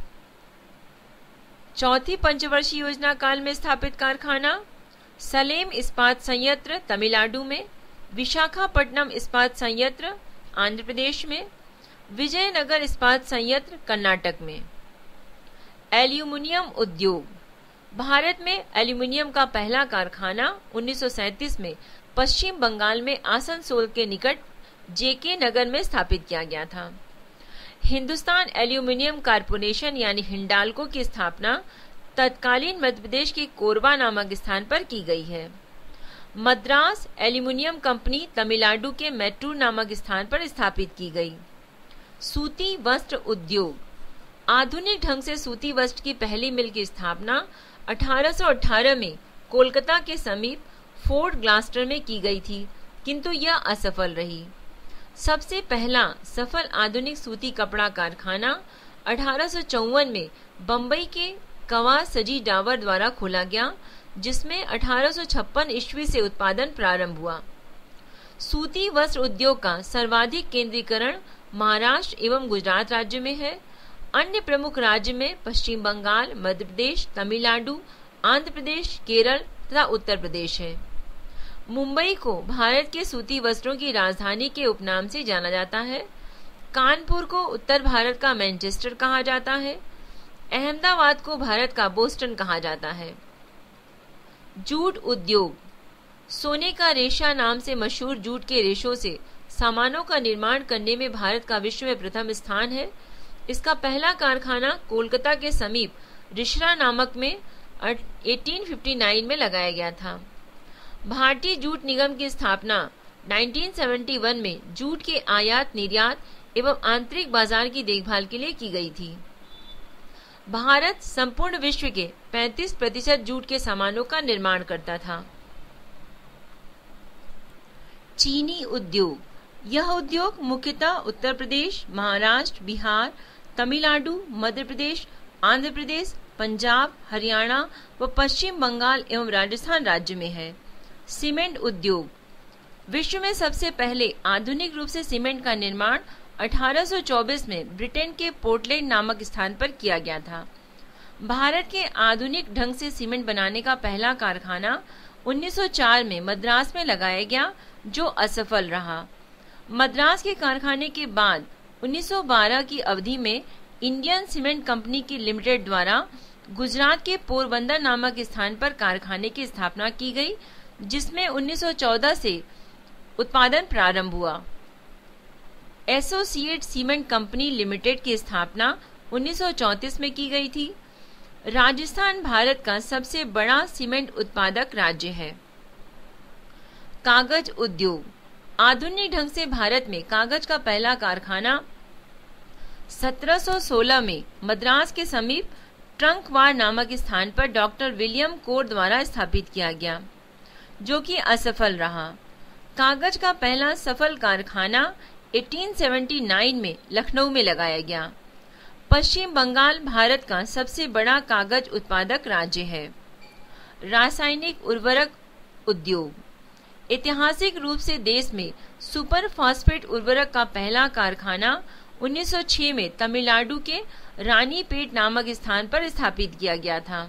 चौथी पंचवर्षीय योजना काल में स्थापित कारखाना सलेम इस्पात संयंत्र तमिलनाडु में। विशाखापट्टनम इस्पात संयंत्र आंध्र प्रदेश में। विजयनगर इस्पात संयंत्र कर्नाटक में। एल्यूमिनियम उद्योग भारत में एल्यूमिनियम का पहला कारखाना 1937 में पश्चिम बंगाल में आसनसोल के निकट जेके नगर में स्थापित किया गया था। हिंदुस्तान एल्यूमिनियम कारपोरेशन यानी हिंडाल्को की स्थापना तत्कालीन मध्य प्रदेश के कोरबा नामक स्थान पर की गई है। मद्रास एल्यूमिनियम कंपनी तमिलनाडु के मैट्टूर नामक स्थान पर स्थापित की गई। सूती वस्त्र उद्योग। आधुनिक ढंग से सूती वस्त्र की पहली मिल की स्थापना 1818 में कोलकाता के समीप फोर्ट ग्लास्टर में की गई थी, किंतु यह असफल रही। सबसे पहला सफल आधुनिक सूती कपड़ा कारखाना 1854 में बंबई के कवा सजी डावर द्वारा खोला गया, जिसमें 1856 ईस्वी से उत्पादन प्रारंभ हुआ। सूती वस्त्र उद्योग का सर्वाधिक केंद्रीकरण महाराष्ट्र एवं गुजरात राज्य में है। अन्य प्रमुख राज्य में पश्चिम बंगाल, मध्य प्रदेश, तमिलनाडु, आंध्र प्रदेश, केरल तथा उत्तर प्रदेश है। मुंबई को भारत के सूती वस्त्रों की राजधानी के उपनाम से जाना जाता है। कानपुर को उत्तर भारत का मैनचेस्टर कहा जाता है। अहमदाबाद को भारत का बोस्टन कहा जाता है। जूट उद्योग। सोने का रेशा नाम से मशहूर जूट के रेशों से सामानों का निर्माण करने में भारत का विश्व में प्रथम स्थान है। इसका पहला कारखाना कोलकाता के समीप रिश्रा नामक में 1859 में लगाया गया था। भारतीय जूट निगम की स्थापना 1971 में जूट के आयात निर्यात एवं आंतरिक बाजार की देखभाल के लिए की गई थी। भारत संपूर्ण विश्व के 35% जूट के सामानों का निर्माण करता था। चीनी उद्योग। यह उद्योग मुख्यतः उत्तर प्रदेश, महाराष्ट्र, बिहार, तमिलनाडु, मध्य प्रदेश, आंध्र प्रदेश, पंजाब, हरियाणा व पश्चिम बंगाल एवं राजस्थान राज्य में है। सीमेंट उद्योग। विश्व में सबसे पहले आधुनिक रूप से सीमेंट का निर्माण 1824 में ब्रिटेन के पोर्टलैंड नामक स्थान पर किया गया था। भारत के आधुनिक ढंग से सीमेंट बनाने का पहला कारखाना 1904 में मद्रास में लगाया गया, जो असफल रहा। मद्रास के कारखाने के बाद 1912 की अवधि में इंडियन सीमेंट कंपनी की लिमिटेड द्वारा गुजरात के पोरबंदर नामक स्थान पर कारखाने की स्थापना की गई, जिसमें 1914 से उत्पादन प्रारंभ हुआ। एसोसिएट सीमेंट कंपनी लिमिटेड की स्थापना 1934 में की गई थी। राजस्थान भारत का सबसे बड़ा सीमेंट उत्पादक राज्य है। कागज उद्योग। आधुनिक ढंग से भारत में कागज का पहला कारखाना 1716 में मद्रास के समीप ट्रंकवार नामक स्थान पर डॉक्टर विलियम कोर द्वारा स्थापित किया गया, जो कि असफल रहा। कागज का पहला सफल कारखाना 1879 में लखनऊ में लगाया गया। पश्चिम बंगाल भारत का सबसे बड़ा कागज उत्पादक राज्य है। रासायनिक उर्वरक उद्योग। ऐतिहासिक रूप से देश में सुपर फास्फेट उर्वरक का पहला कारखाना 1906 में तमिलनाडु के रानीपेट नामक स्थान पर स्थापित किया गया था।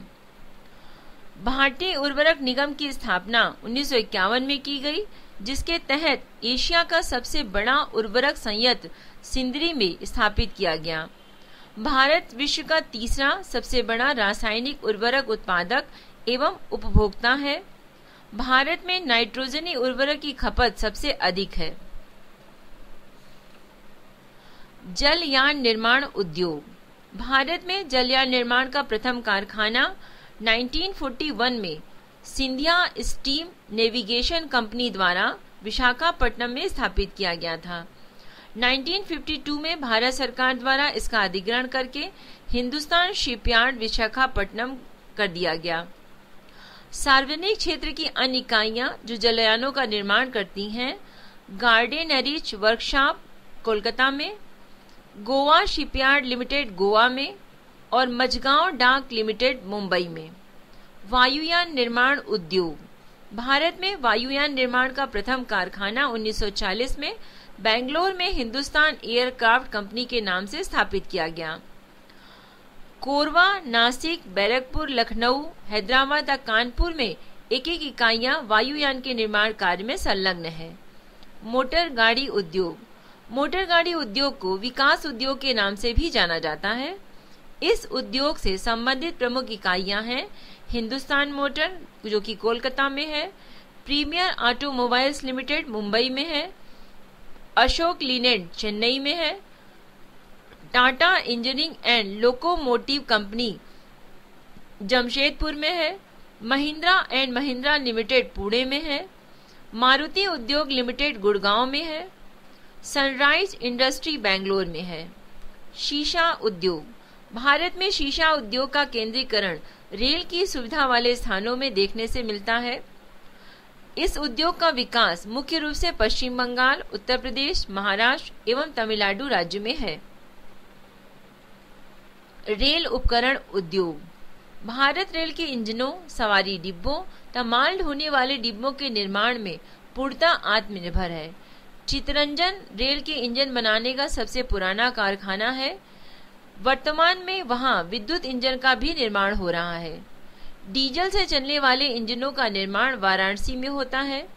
भारतीय उर्वरक निगम की स्थापना 1951 में की गई, जिसके तहत एशिया का सबसे बड़ा उर्वरक संयंत्र सिंदरी में स्थापित किया गया। भारत विश्व का तीसरा सबसे बड़ा रासायनिक उर्वरक उत्पादक एवं उपभोक्ता है। भारत में नाइट्रोजनी उर्वरक की खपत सबसे अधिक है। जलयान निर्माण उद्योग। भारत में जलयान निर्माण का प्रथम कारखाना 1941 में सिंधिया स्टीम नेविगेशन कंपनी द्वारा विशाखापट्टनम में स्थापित किया गया था। 1952 में भारत सरकार द्वारा इसका अधिग्रहण करके हिंदुस्तान शिपयार्ड विशाखापट्टनम कर दिया गया। सार्वजनिक क्षेत्र की अन्य इकाइयां जो जलयानों का निर्माण करती हैं, गार्डेनरिच वर्कशॉप कोलकाता में, गोवा शिपयार्ड लिमिटेड गोवा में और मझगांव डाक लिमिटेड मुंबई में। वायुयान निर्माण उद्योग। भारत में वायुयान निर्माण का प्रथम कारखाना 1940 में बेंगलोर में हिंदुस्तान एयरक्राफ्ट कंपनी के नाम से स्थापित किया गया। कोरबा, नासिक, बैरकपुर, लखनऊ, हैदराबाद और कानपुर में एक एक इकाइयां वायुयान के निर्माण कार्य में संलग्न है। मोटर गाड़ी उद्योग। मोटर गाड़ी उद्योग को विकास उद्योग के नाम से भी जाना जाता है। इस उद्योग से संबंधित प्रमुख इकाइयां हैं हिंदुस्तान मोटर, जो कि कोलकाता में है, प्रीमियर ऑटोमोबाइल्स लिमिटेड मुंबई में है, अशोक लीलैंड चेन्नई में है, Tata engineering and locomotive company Jamshedpur में है, महिंद्रा एंड महिंद्रा लिमिटेड पुणे में है, मारुति उद्योग लिमिटेड गुड़गांव में है, सनराइज इंडस्ट्री बेंगलोर में है। शीशा उद्योग, भारत में शीशा उद्योग का केंद्रीकरण रेल की सुविधा वाले स्थानों में देखने से मिलता है। इस उद्योग का विकास मुख्य रूप से पश्चिम बंगाल, उत्तर प्रदेश, महाराष्ट्र एवं तमिलनाडु राज्य में है। रेल उपकरण उद्योग, भारत रेल के इंजनों, सवारी डिब्बों तथा माल ढोने वाले डिब्बों के निर्माण में पूर्णतः आत्मनिर्भर है। चितरंजन रेल के इंजन बनाने का सबसे पुराना कारखाना है। वर्तमान में वहां विद्युत इंजन का भी निर्माण हो रहा है। डीजल से चलने वाले इंजनों का निर्माण वाराणसी में होता है।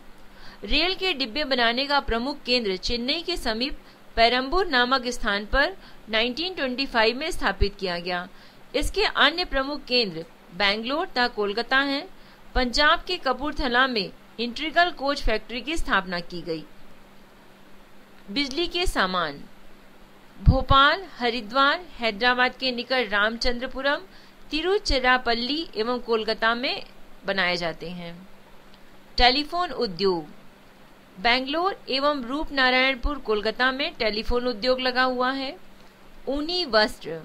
रेल के डिब्बे बनाने का प्रमुख केंद्र चेन्नई के समीप पेरम्बूर नामक स्थान पर 1925 में स्थापित किया गया। इसके अन्य प्रमुख केंद्र बेंगलोर तथा कोलकाता हैं। पंजाब के कपूरथला में इंटीग्रल कोच फैक्ट्री की स्थापना की गई। बिजली के सामान भोपाल, हरिद्वार, हैदराबाद के निकट रामचंद्रपुरम, तिरुचिरापल्ली एवं कोलकाता में बनाए जाते हैं। टेलीफोन उद्योग, बेंगलोर एवं रूपनारायणपुर, कोलकाता में टेलीफोन उद्योग लगा हुआ है। ऊनी वस्त्र,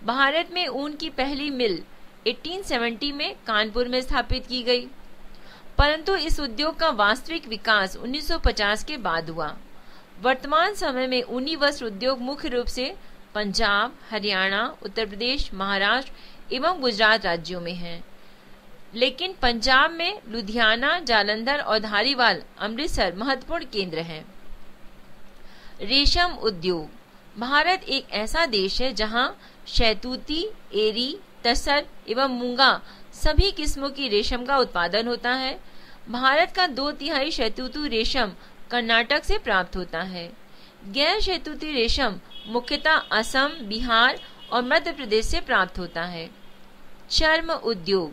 भारत में ऊन की पहली मिल 1870 में कानपुर में स्थापित की गई, परंतु इस उद्योग का वास्तविक विकास 1950 के बाद हुआ। वर्तमान समय में ऊनी वस्त्र उद्योग मुख्य रूप से पंजाब, हरियाणा, उत्तर प्रदेश, महाराष्ट्र एवं गुजरात राज्यों में है, लेकिन पंजाब में लुधियाना, जालंधर और धारीवाल, अमृतसर महत्वपूर्ण केंद्र हैं। रेशम उद्योग, भारत एक ऐसा देश है जहां शहतूती, एरी, तसर एवं मूंगा सभी किस्मों की रेशम का उत्पादन होता है। भारत का 2/3 शहतूती रेशम कर्नाटक से प्राप्त होता है। गैर शहतूती रेशम मुख्यतः असम, बिहार और मध्य प्रदेश से प्राप्त होता है। चर्म उद्योग,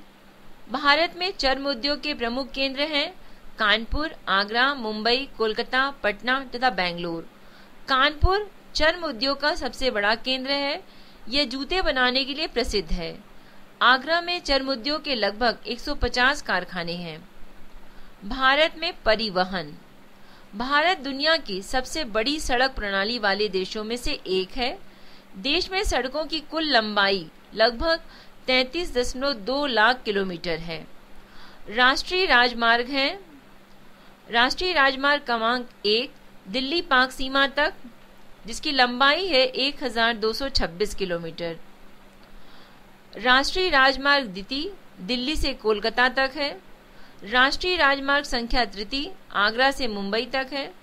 भारत में चर्म उद्योग के प्रमुख केंद्र हैं कानपुर, आगरा, मुंबई, कोलकाता, पटना तथा बेंगलोर। कानपुर चर्म उद्योग का सबसे बड़ा केंद्र है। यह जूते बनाने के लिए प्रसिद्ध है। आगरा में चर्म उद्योग के लगभग 150 कारखाने हैं। भारत में परिवहन, भारत दुनिया की सबसे बड़ी सड़क प्रणाली वाले देशों में से एक है। देश में सड़कों की कुल लंबाई लगभग 33.2 लाख किलोमीटर है। राष्ट्रीय राजमार्ग हैं। राष्ट्रीय राजमार्ग क्रमांक 1 दिल्ली पाक सीमा तक, जिसकी लंबाई है 1226 किलोमीटर। राष्ट्रीय राजमार्ग द्वितीय दिल्ली से कोलकाता तक है। राष्ट्रीय राजमार्ग संख्या तृतीय आगरा से मुंबई तक है।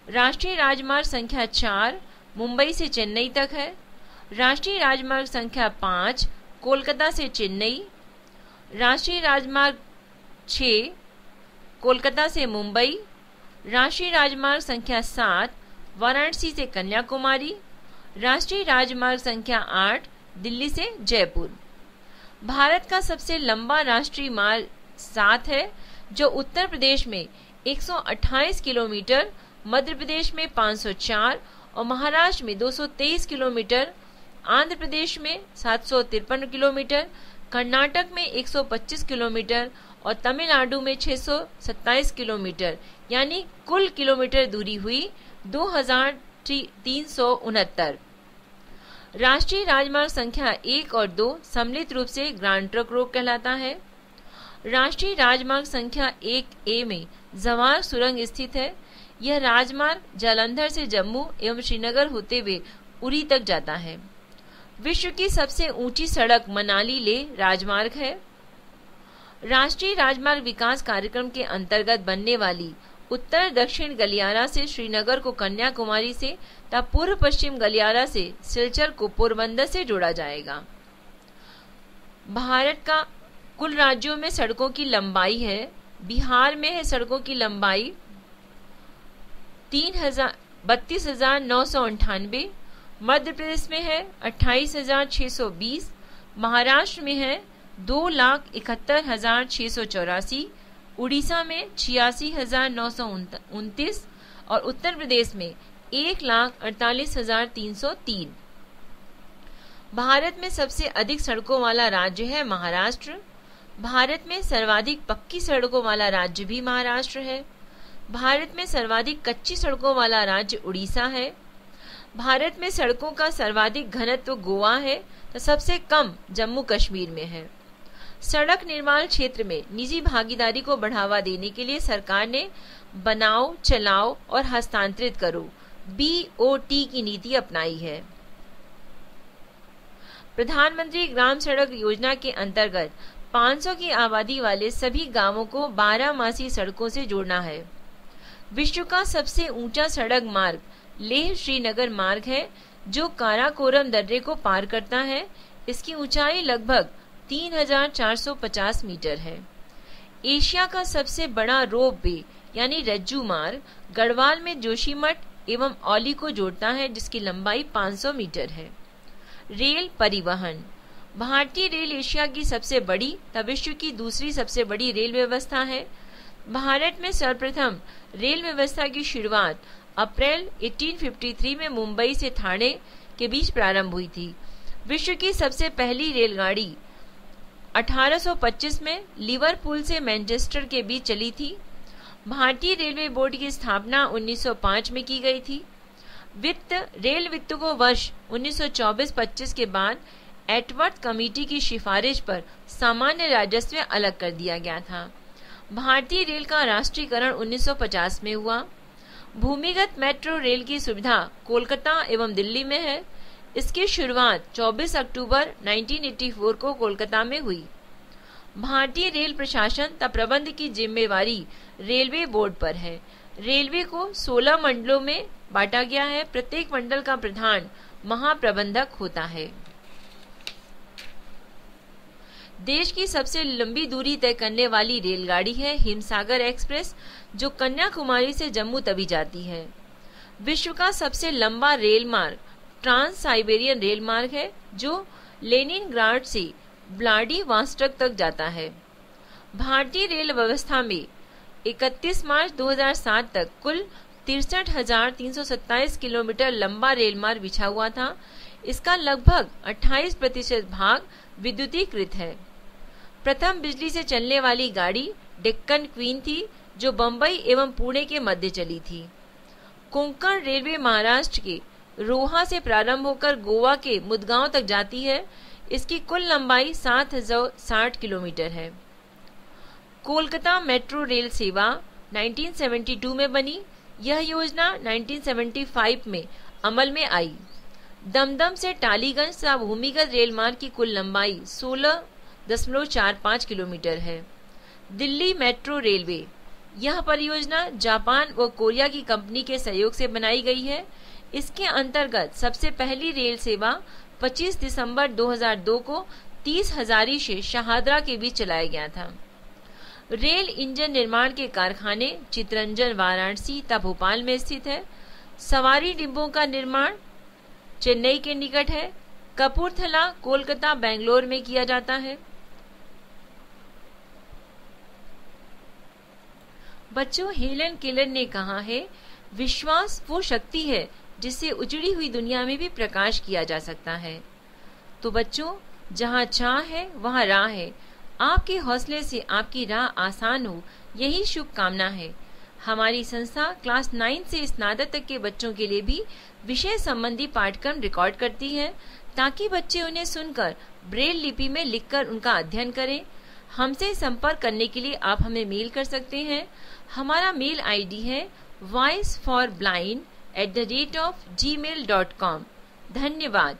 राष्ट्रीय राजमार्ग संख्या 4 मुंबई से चेन्नई तक है। राष्ट्रीय राजमार्ग संख्या 5 कोलकाता से चेन्नई। राष्ट्रीय राजमार्ग 6 कोलकाता से मुंबई। राष्ट्रीय राजमार्ग संख्या 7 वाराणसी से कन्याकुमारी। राष्ट्रीय राजमार्ग संख्या 8 दिल्ली से जयपुर। भारत का सबसे लंबा राष्ट्रीय मार्ग 7 है, जो उत्तर प्रदेश में 128 किलोमीटर, मध्य प्रदेश में 504 और महाराष्ट्र में 223 किलोमीटर, आंध्र प्रदेश में 753 किलोमीटर, कर्नाटक में 125 किलोमीटर और तमिलनाडु में 627 किलोमीटर, यानी कुल किलोमीटर दूरी हुई 2369। राष्ट्रीय राजमार्ग संख्या 1 और 2 सम्मिलित रूप से ग्रांड ट्रंक रोड कहलाता है। राष्ट्रीय राजमार्ग संख्या 1A में जवार सुरंग स्थित है। यह राजमार्ग जालंधर से जम्मू एवं श्रीनगर होते हुए उरी तक जाता है। विश्व की सबसे ऊंची सड़क मनाली लेह राजमार्ग है। राष्ट्रीय राजमार्ग विकास कार्यक्रम के अंतर्गत बनने वाली उत्तर दक्षिण गलियारा से श्रीनगर को कन्याकुमारी से तथा पूर्व पश्चिम गलियारा से सिलचर को पोरबंदर से जोड़ा जाएगा। भारत का कुल राज्यों में सड़कों की लंबाई है। बिहार में है सड़कों की लंबाई 32,998, मध्य प्रदेश में है 28,620, महाराष्ट्र में है 2,71,684, उड़ीसा में 86,929 और उत्तर प्रदेश में 1,48,303। भारत में सबसे अधिक सड़कों वाला राज्य है महाराष्ट्र। भारत में सर्वाधिक पक्की सड़कों वाला राज्य भी महाराष्ट्र है। भारत में सर्वाधिक कच्ची सड़कों वाला राज्य उड़ीसा है। भारत में सड़कों का सर्वाधिक घनत्व गोवा है तो सबसे कम जम्मू कश्मीर में है। सड़क निर्माण क्षेत्र में निजी भागीदारी को बढ़ावा देने के लिए सरकार ने बनाओ, चलाओ और हस्तांतरित करो BOT की नीति अपनाई है। प्रधानमंत्री ग्राम सड़क योजना के अंतर्गत 500 की आबादी वाले सभी गांवों को 12 सड़कों से जोड़ना है। विश्व का सबसे ऊंचा सड़क मार्ग लेह श्रीनगर मार्ग है जो काराकोरम दर्रे को पार करता है। इसकी ऊंचाई लगभग 3450 मीटर है। एशिया का सबसे बड़ा रोप वे यानी रज्जू मार्ग गढ़वाल में जोशीमठ एवं औली को जोड़ता है जिसकी लंबाई 500 मीटर है। रेल परिवहन। भारतीय रेल एशिया की सबसे बड़ी तथा विश्व की दूसरी सबसे बड़ी रेल व्यवस्था है। भारत में सर्वप्रथम रेल व्यवस्था की शुरुआत अप्रैल 1853 में मुंबई से ठाणे के बीच प्रारंभ हुई थी। विश्व की सबसे पहली रेलगाड़ी 1825 में लिवरपूल से मैनचेस्टर के बीच चली थी। भारतीय रेलवे बोर्ड की स्थापना 1905 में की गई थी। रेल वित्त को वर्ष 1924-25 के बाद एटवर्थ कमेटी की सिफारिश पर सामान्य राजस्व अलग कर दिया गया था। भारतीय रेल का राष्ट्रीयकरण 1950 में हुआ। भूमिगत मेट्रो रेल की सुविधा कोलकाता एवं दिल्ली में है। इसकी शुरुआत 24 अक्टूबर 1984 को कोलकाता में हुई। भारतीय रेल प्रशासन तथा प्रबंध की जिम्मेवारी रेलवे बोर्ड पर है। रेलवे को 16 मंडलों में बांटा गया है। प्रत्येक मंडल का प्रधान महाप्रबंधक होता है। देश की सबसे लंबी दूरी तय करने वाली रेलगाड़ी है हिमसागर एक्सप्रेस जो कन्याकुमारी से जम्मू तवी जाती है। विश्व का सबसे लंबा रेल मार्ग ट्रांस साइबेरियन रेल मार्ग है जो लेनिनग्राड से व्लादिवोस्टोक तक जाता है। भारतीय रेल व्यवस्था में 31 मार्च 2007 तक कुल 63,327 किलोमीटर लंबा रेल मार्ग बिछा हुआ था। इसका लगभग 28% भाग विद्युतीकृत है। प्रथम बिजली से चलने वाली गाड़ी डेक्कन क्वीन थी जो बंबई एवं पुणे के मध्य चली थी। कोंकण रेलवे महाराष्ट्र के रोहा से प्रारंभ होकर गोवा के मुदगांव तक जाती है। इसकी कुल लंबाई 7,060 किलोमीटर है। कोलकाता मेट्रो रेल सेवा 1972 में बनी। यह योजना 1975 में अमल में आई। दमदम से टालीगंज तथा भूमिगत रेल मार्ग की कुल लंबाई 16.45 किलोमीटर है। दिल्ली मेट्रो रेलवे यह परियोजना जापान व कोरिया की कंपनी के सहयोग से बनाई गई है। इसके अंतर्गत सबसे पहली रेल सेवा 25 दिसंबर 2002 को 30 हजारी से शाहदरा के बीच चलाया गया था। रेल इंजन निर्माण के कारखाने चितरंजन वाराणसी तथा भोपाल में स्थित है। सवारी डिब्बों का निर्माण चेन्नई के निकट है। कपूरथला, कोलकाता, बेंगलोर में किया जाता है। बच्चों, हेलन केलर ने कहा है, विश्वास वो शक्ति है जिससे उजड़ी हुई दुनिया में भी प्रकाश किया जा सकता है। तो बच्चों, जहाँ चाह है वहाँ राह है। आपके हौसले से आपकी राह आसान हो, यही शुभकामना है। हमारी संस्था क्लास 9 से स्नातक तक के बच्चों के लिए भी विषय संबंधी पाठ्यक्रम रिकॉर्ड करती है ताकि बच्चे उन्हें सुनकर ब्रेल लिपि में लिखकर उनका अध्ययन करें। हमसे संपर्क करने के लिए आप हमें मेल कर सकते हैं। हमारा मेल आईडी है voiceforblind@gmail.com। धन्यवाद।